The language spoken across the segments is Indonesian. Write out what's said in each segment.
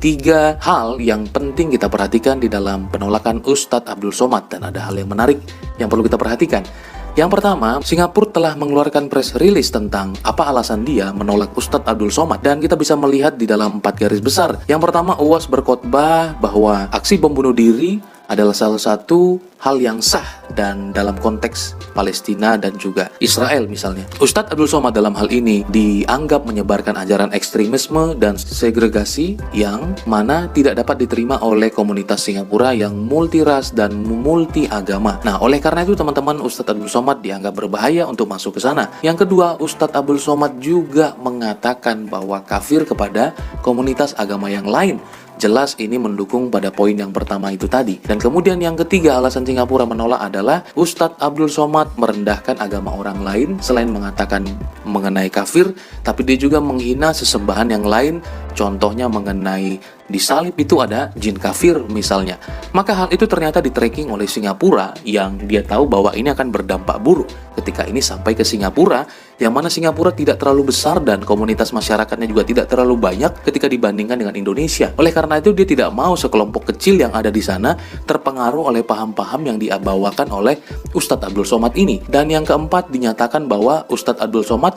3 hal yang penting kita perhatikan di dalam penolakan Ustadz Abdul Somad, dan ada hal yang menarik yang perlu kita perhatikan. Yang pertama, Singapura telah mengeluarkan press release tentang apa alasan dia menolak Ustadz Abdul Somad, dan kita bisa melihat di dalam 4 garis besar. Yang pertama, UAS berkhotbah bahwa aksi bom bunuh diri adalah salah satu hal yang sah dan dalam konteks Palestina dan juga Israel misalnya. Ustadz Abdul Somad dalam hal ini dianggap menyebarkan ajaran ekstremisme dan segregasi yang mana tidak dapat diterima oleh komunitas Singapura yang multiras dan multi agama. Nah, oleh karena itu teman-teman, Ustadz Abdul Somad dianggap berbahaya untuk masuk ke sana. Yang kedua, Ustadz Abdul Somad juga mengatakan bahwa kafir kepada komunitas agama yang lain. Jelas ini mendukung pada poin yang pertama itu tadi. Dan kemudian yang ketiga, alasan Singapura menolak adalah Ustadz Abdul Somad merendahkan agama orang lain. Selain mengatakan mengenai kafir, tapi dia juga menghina sesembahan yang lain. Contohnya mengenai di salib itu ada jin kafir misalnya. Maka hal itu ternyata di-tracking oleh Singapura, yang dia tahu bahwa ini akan berdampak buruk ketika ini sampai ke Singapura, yang mana Singapura tidak terlalu besar dan komunitas masyarakatnya juga tidak terlalu banyak ketika dibandingkan dengan Indonesia. Oleh karena itu dia tidak mau sekelompok kecil yang ada di sana terpengaruh oleh paham-paham yang dibawakan oleh Ustadz Abdul Somad ini. Dan yang keempat, dinyatakan bahwa Ustadz Abdul Somad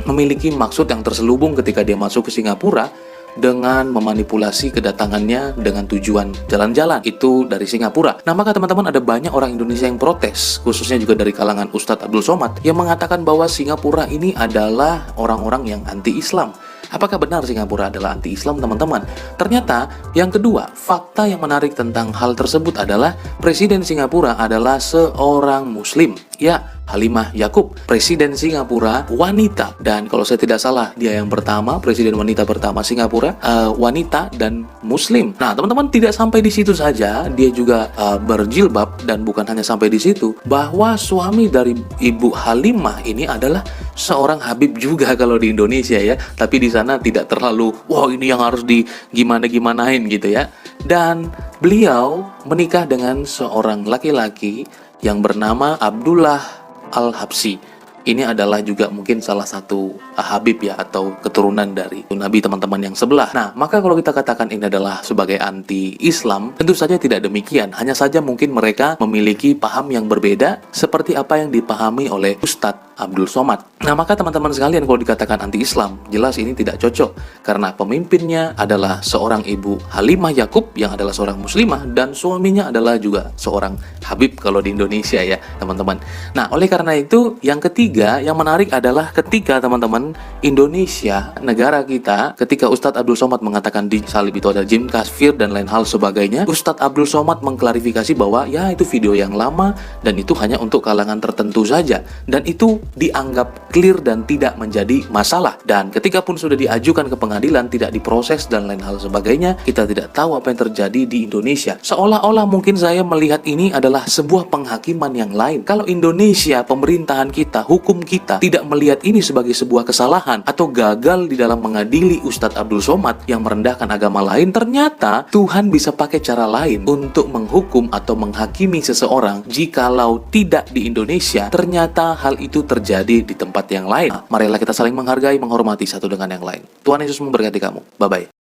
memiliki maksud yang terselubung ketika dia masuk ke Singapura dengan memanipulasi kedatangannya dengan tujuan jalan-jalan. Itu dari Singapura. Nah, maka teman-teman, ada banyak orang Indonesia yang protes, khususnya juga dari kalangan Ustadz Abdul Somad, yang mengatakan bahwa Singapura ini adalah orang-orang yang anti-Islam. Apakah benar Singapura adalah anti-Islam, teman-teman? Ternyata, yang kedua, fakta yang menarik tentang hal tersebut adalah Presiden Singapura adalah seorang Muslim. Ya, Halimah Yacob, Presiden Singapura wanita. Dan kalau saya tidak salah, dia yang pertama, Presiden wanita pertama Singapura, wanita dan Muslim. Nah, teman-teman, tidak sampai di situ saja, dia juga berjilbab. Dan bukan hanya sampai di situ, bahwa suami dari Ibu Halimah ini adalah seorang Habib juga kalau di Indonesia ya. Tapi di sana tidak terlalu, wah ini yang harus di gimana-gimanain gitu ya. Dan beliau menikah dengan seorang laki-laki yang bernama Abdullah Al-Habsyi. Ini adalah juga mungkin salah satu Habib ya, atau keturunan dari Nabi, teman-teman yang sebelah. Nah, maka kalau kita katakan ini adalah sebagai anti-Islam, tentu saja tidak demikian. Hanya saja mungkin mereka memiliki paham yang berbeda seperti apa yang dipahami oleh Ustadz Abdul Somad. Nah, maka teman-teman sekalian, kalau dikatakan anti-Islam, jelas ini tidak cocok. Karena pemimpinnya adalah seorang Ibu Halimah Yacob yang adalah seorang muslimah, dan suaminya adalah juga seorang Habib kalau di Indonesia ya, teman-teman. Nah, oleh karena itu, yang ketiga yang menarik adalah ketika teman-teman Indonesia, negara kita, ketika Ustadz Abdul Somad mengatakan di salib itu ada jin kafir dan lain hal sebagainya, Ustadz Abdul Somad mengklarifikasi bahwa ya itu video yang lama dan itu hanya untuk kalangan tertentu saja, dan itu dianggap clear dan tidak menjadi masalah. Dan ketika pun sudah diajukan ke pengadilan, tidak diproses dan lain hal sebagainya, kita tidak tahu apa yang terjadi di Indonesia. Seolah-olah mungkin saya melihat ini adalah sebuah penghakiman yang lain. Kalau Indonesia, pemerintahan kita, hukum kita tidak melihat ini sebagai sebuah kesalahan atau gagal di dalam mengadili Ustadz Abdul Somad yang merendahkan agama lain, ternyata Tuhan bisa pakai cara lain untuk menghukum atau menghakimi seseorang. Jikalau tidak di Indonesia, ternyata hal itu terjadi di tempat yang lain. Marilah kita saling menghargai, menghormati satu dengan yang lain. Tuhan Yesus memberkati kamu. Bye-bye.